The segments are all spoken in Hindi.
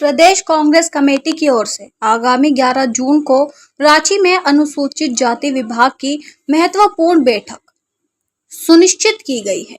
प्रदेश कांग्रेस कमेटी की ओर से आगामी 11 जून को रांची में अनुसूचित जाति विभाग की महत्वपूर्ण बैठक सुनिश्चित की गई है।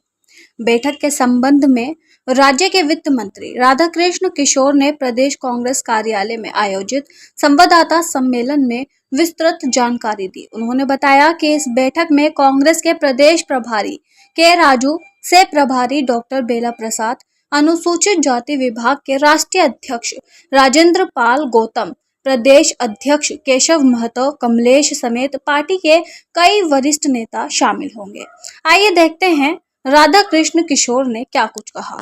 बैठक के संबंध में राज्य के वित्त मंत्री राधाकृष्ण किशोर ने प्रदेश कांग्रेस कार्यालय में आयोजित संवाददाता सम्मेलन में विस्तृत जानकारी दी। उन्होंने बताया कि इस बैठक में कांग्रेस के प्रदेश प्रभारी के राजू से प्रभारी डॉक्टर बेला प्रसाद, अनुसूचित जाति विभाग के राष्ट्रीय अध्यक्ष राजेंद्र पाल गौतम, प्रदेश अध्यक्ष केशव महतो, कमलेश समेत पार्टी के कई वरिष्ठ नेता शामिल होंगे। आइए देखते हैं राधाकृष्ण किशोर ने क्या कुछ कहा।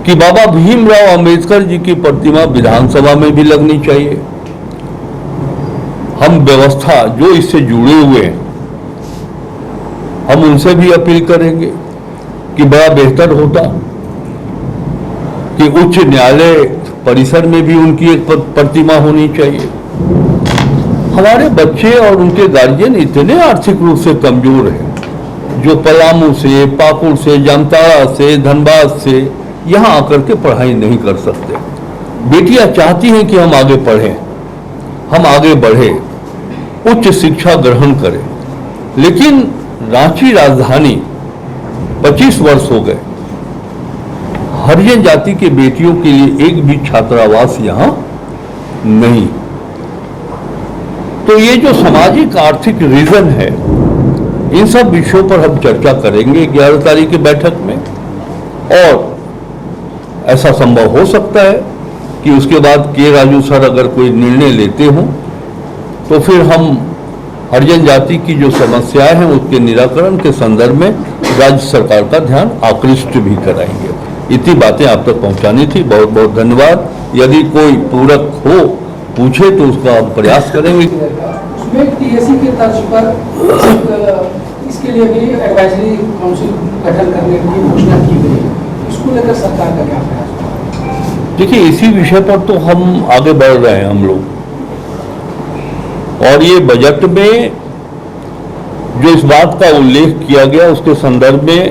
कि बाबा भीमराव अंबेडकर जी की प्रतिमा विधानसभा में भी लगनी चाहिए। हम व्यवस्था जो इससे जुड़े हुए हैं, हम उनसे भी अपील करेंगे कि बड़ा बेहतर होता कि उच्च न्यायालय परिसर में भी उनकी एक प्रतिमा होनी चाहिए। हमारे बच्चे और उनके गार्जियन इतने आर्थिक रूप से कमजोर हैं, जो पलामू से, पाकुड़ से, जामताड़ा से, धनबाद से यहाँ आकर के पढ़ाई नहीं कर सकते। बेटियां चाहती हैं कि हम आगे पढ़ें, हम आगे बढ़े, उच्च शिक्षा ग्रहण करें, लेकिन रांची राजधानी 25 वर्ष हो गए, हरिजन जाति के बेटियों के लिए एक भी छात्रावास यहाँ नहीं। तो ये जो सामाजिक आर्थिक रीजन है, इन सब विषयों पर हम चर्चा करेंगे 11 तारीख की बैठक में। और ऐसा संभव हो सकता है कि उसके बाद के राजू सर अगर कोई निर्णय लेते हो तो फिर हम हरिजन जाति की जो समस्याएं हैं उसके निराकरण के संदर्भ में राज्य सरकार का ध्यान आकृष्ट भी कराएंगे। इतनी बातें आप तक पहुंचानी थी। बहुत बहुत धन्यवाद। यदि कोई पूरक हो पूछे तो उसका हम प्रयास करेंगे। उसमें टीएससी के तर्ज पर इसके लिए भी एडवाइजरी काउंसिल गठन करने की घोषणा की गई है। इसको लेकर सरकार का क्या प्रयास? देखिए, इसी विषय पर तो हम आगे बढ़ रहे हैं हम लोग, और ये बजट में जो इस बात का उल्लेख किया गया उसके संदर्भ में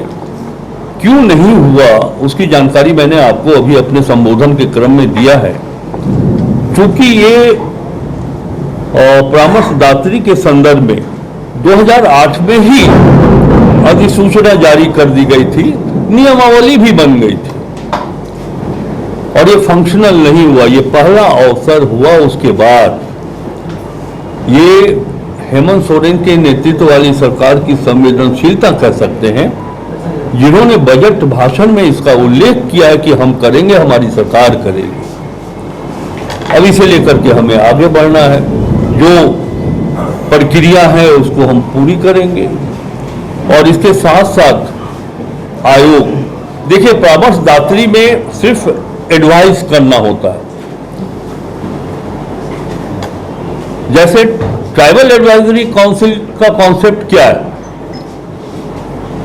क्यों नहीं हुआ उसकी जानकारी मैंने आपको अभी अपने संबोधन के क्रम में दिया है। क्योंकि ये परामर्शदात्री के संदर्भ में 2008 में ही अधिसूचना जारी कर दी गई थी, नियमावली भी बन गई थी, और ये फंक्शनल नहीं हुआ। ये पहला अवसर हुआ उसके बाद ये हेमंत सोरेन के नेतृत्व वाली सरकार की संवेदनशीलता कह सकते हैं, जिन्होंने बजट भाषण में इसका उल्लेख किया है कि हम करेंगे, हमारी सरकार करेगी। अब इसे लेकर के हमें आगे बढ़ना है। जो प्रक्रिया है उसको हम पूरी करेंगे, और इसके साथ साथ आयोग, देखिए, परामर्शदात्री में सिर्फ एडवाइस करना होता है। जैसे ट्राइबल एडवाइजरी काउंसिल का कॉन्सेप्ट क्या है?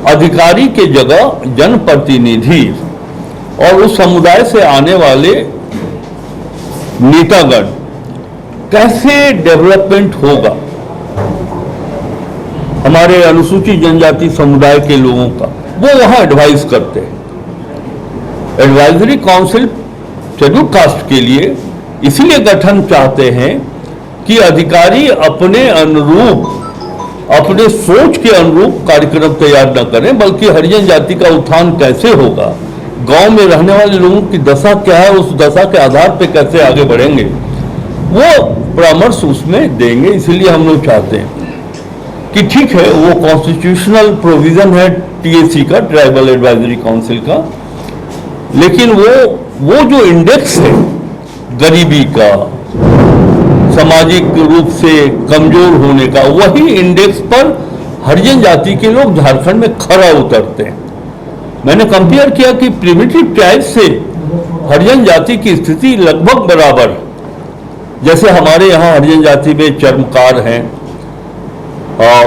अधिकारी के जगह जनप्रतिनिधि और उस समुदाय से आने वाले नेतागण, कैसे डेवलपमेंट होगा हमारे अनुसूचित जनजाति समुदाय के लोगों का, वो वहां एडवाइस करते हैं। एडवाइजरी काउंसिल शेड्यूल कास्ट के लिए इसलिए गठन चाहते हैं कि अधिकारी अपने अनुरूप, अपने सोच के अनुरूप कार्यक्रम तैयार न करें, बल्कि हरिजन जाति का उत्थान कैसे होगा, गांव में रहने वाले लोगों की दशा क्या है, उस दशा के आधार पर कैसे आगे बढ़ेंगे, वो परामर्श उसमें देंगे। इसलिए हम लोग चाहते हैं कि ठीक है, वो कॉन्स्टिट्यूशनल प्रोविजन है टीएसी का, ट्राइबल एडवाइजरी काउंसिल का, लेकिन वो जो इंडेक्स है गरीबी का, सामाजिक रूप से कमजोर होने का, वही इंडेक्स पर हरिजन जाति के लोग झारखंड में खरा उतरते हैं। मैंने कंपेयर किया कि प्रिमिटिव ट्राइब से हरिजन जाति की स्थिति लगभग बराबर है। जैसे हमारे यहाँ हरिजन जाति में चर्मकार हैं,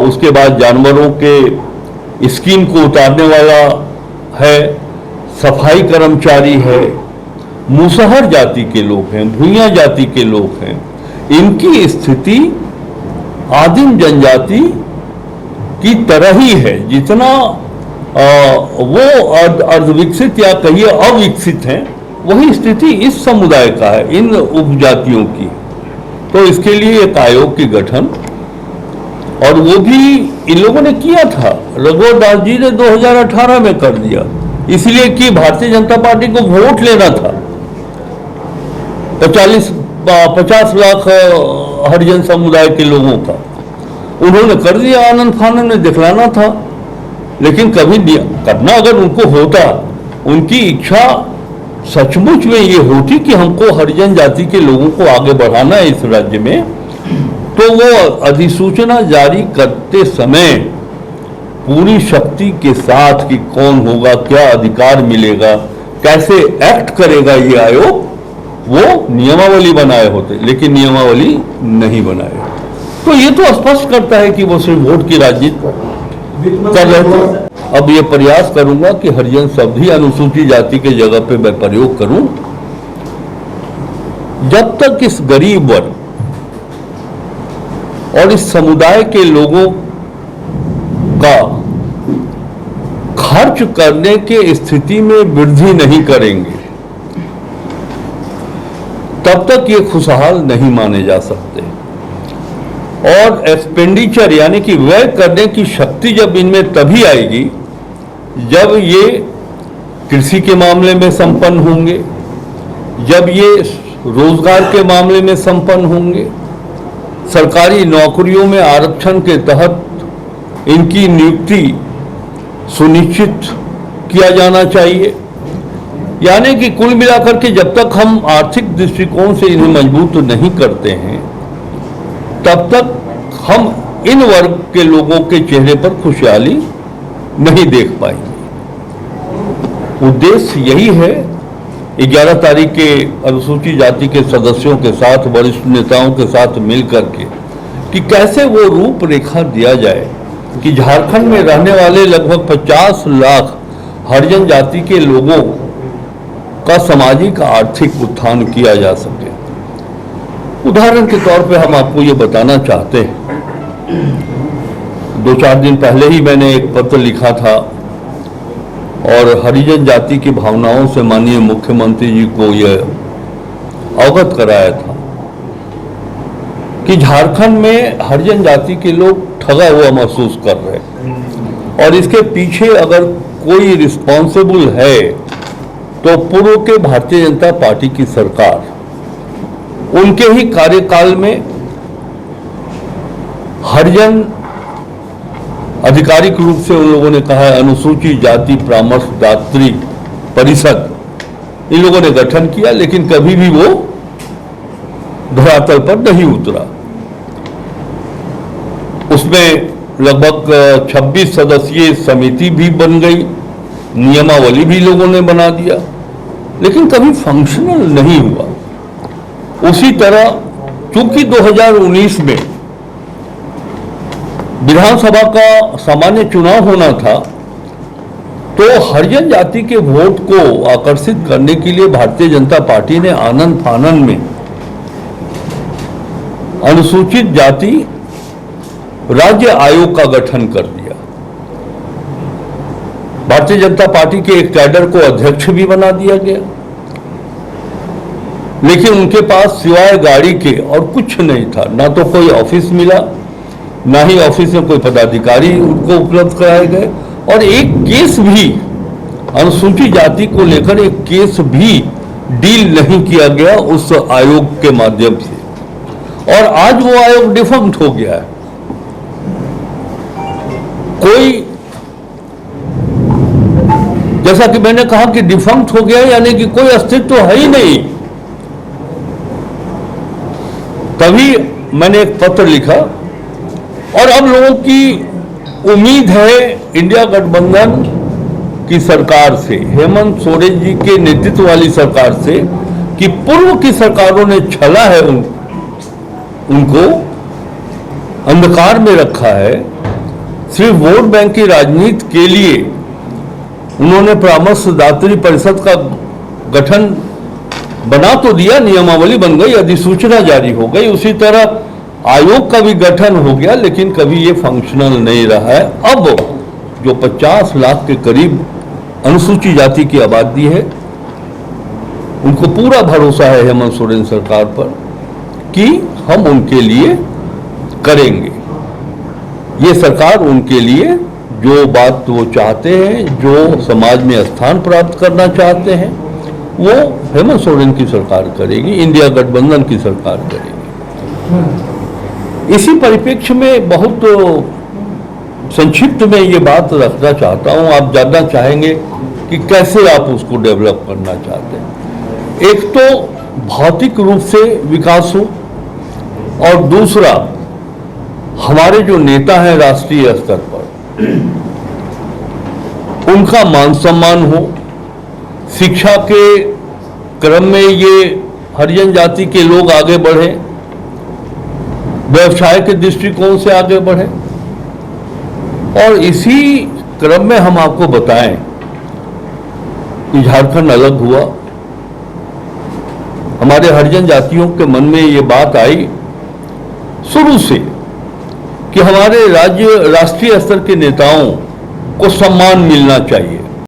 उसके बाद जानवरों के स्किन को उतारने वाला है, सफाई कर्मचारी है, मुसहर जाति के लोग हैं, भूइयां जाति के लोग हैं। इनकी स्थिति आदिम जनजाति की तरह ही है। जितना वो अर्धविकसित या कहिए अविकसित हैं, वही स्थिति इस समुदाय का है, इन उपजातियों की। तो इसके लिए एक आयोग की गठन, और वो भी इन लोगों ने किया था, रघुवर दास जी ने 2018 में कर दिया, इसलिए कि भारतीय जनता पार्टी को वोट लेना था। 50 लाख हरिजन समुदाय के लोगों का उन्होंने कर दिया, आनंद फानंद में दिखलाना था। लेकिन कभी करना अगर उनको होता, उनकी इच्छा सचमुच में ये होती कि हमको हरिजन जाति के लोगों को आगे बढ़ाना है इस राज्य में, तो वो अधिसूचना जारी करते समय पूरी शक्ति के साथ कि कौन होगा, क्या अधिकार मिलेगा, कैसे एक्ट करेगा ये आयोग, वो नियमावली बनाए होते, लेकिन नियमावली नहीं बनाए। तो ये तो स्पष्ट करता है कि वो सिर्फ वोट की राजनीति कर रहे थे। अब ये प्रयास करूंगा कि हरिजन शब्द ही अनुसूचित जाति के जगह पे मैं प्रयोग करूं, जब तक इस गरीब वर्ग और इस समुदाय के लोगों का खर्च करने के स्थिति में वृद्धि नहीं करेंगे, तब तक ये खुशहाल नहीं माने जा सकते। और एक्सपेंडिचर यानी कि व्यय करने की शक्ति जब इनमें तभी आएगी जब ये कृषि के मामले में संपन्न होंगे, जब ये रोजगार के मामले में संपन्न होंगे, सरकारी नौकरियों में आरक्षण के तहत इनकी नियुक्ति सुनिश्चित किया जाना चाहिए। यानी कि कुल मिलाकर के जब तक हम आर्थिक दृष्टिकोण से इन्हें मजबूत नहीं करते हैं, तब तक हम इन वर्ग के लोगों के चेहरे पर खुशहाली नहीं देख पाएंगे। उद्देश्य यही है 11 तारीख के अनुसूचित जाति के सदस्यों के साथ, वरिष्ठ नेताओं के साथ मिलकर के कि कैसे वो रूपरेखा दिया जाए कि झारखंड में रहने वाले लगभग 50 लाख हरिजन जाति के लोगों का सामाजिक आर्थिक उत्थान किया जा सके। उदाहरण के तौर पे हम आपको ये बताना चाहते हैं, 2-4 दिन पहले ही मैंने एक पत्र लिखा था और हरिजन जाति की भावनाओं से माननीय मुख्यमंत्री जी को यह अवगत कराया था कि झारखंड में हरिजन जाति के लोग ठगा हुआ महसूस कर रहे हैं, और इसके पीछे अगर कोई रिस्पॉन्सिबल है तो पूर्व के भारतीय जनता पार्टी की सरकार, उनके ही कार्यकाल में हरिजन आधिकारिक रूप से उन लोगों ने कहा है अनुसूचित जाति परामर्शदात्री परिषद, इन लोगों ने गठन किया, लेकिन कभी भी वो धरातल पर नहीं उतरा। उसमें लगभग 26 सदस्यीय समिति भी बन गई, नियमावली भी लोगों ने बना दिया, लेकिन कभी फंक्शनल नहीं हुआ। उसी तरह चूंकि 2019 में विधानसभा का सामान्य चुनाव होना था, तो हरिजन जाति के वोट को आकर्षित करने के लिए भारतीय जनता पार्टी ने आनंद फानंद में अनुसूचित जाति राज्य आयोग का गठन कर दिया। भारतीय जनता पार्टी के एक कैडर को अध्यक्ष भी बना दिया गया, लेकिन उनके पास सिवाय गाड़ी के और कुछ नहीं था। ना तो कोई ऑफिस मिला, ना ही ऑफिस में कोई पदाधिकारी उनको उपलब्ध कराए गए, और एक केस भी अनुसूचित जाति को लेकर एक केस भी डील नहीं किया गया उस आयोग के माध्यम से। और आज वो आयोग डिफंक्ट हो गया है। कोई, जैसा कि मैंने कहा कि डिफंक्ट हो गया, यानी कि कोई अस्तित्व है ही नहीं। तभी मैंने एक पत्र लिखा, और अब लोगों की उम्मीद है इंडिया गठबंधन की सरकार से, हेमंत सोरेन जी के नेतृत्व वाली सरकार से, कि पूर्व की सरकारों ने छला है, उनको अंधकार में रखा है। सिर्फ वोट बैंक की राजनीति के लिए उन्होंने परामर्शदात्री परिषद का गठन बना तो दिया, नियमावली बन गई, अधिसूचना जारी हो गई, उसी तरह आयोग का भी गठन हो गया, लेकिन कभी ये फंक्शनल नहीं रहा है। अब जो 50 लाख के करीब अनुसूचित जाति की आबादी है, उनको पूरा भरोसा है हेमंत सोरेन सरकार पर कि हम उनके लिए करेंगे। ये सरकार उनके लिए जो बात वो चाहते हैं, जो समाज में स्थान प्राप्त करना चाहते हैं, वो हेमंत सोरेन की सरकार करेगी, इंडिया गठबंधन की सरकार करेगी। इसी परिप्रेक्ष्य में बहुत संक्षिप्त में ये बात रखना चाहता हूँ। आप जानना चाहेंगे कि कैसे आप उसको डेवलप करना चाहते हैं। एक तो भौतिक रूप से विकास हो, और दूसरा हमारे जो नेता हैं राष्ट्रीय स्तर पर, उनका मान सम्मान हो, शिक्षा के क्रम में ये हरिजन जाति के लोग आगे बढ़े, व्यवसाय के दृष्टिकोण से आगे बढ़े। और इसी क्रम में हम आपको बताएं कि झारखंड अलग हुआ, हमारे हरिजन जातियों के मन में ये बात आई शुरू से कि हमारे राष्ट्रीय स्तर के नेताओं को सम्मान मिलना चाहिए।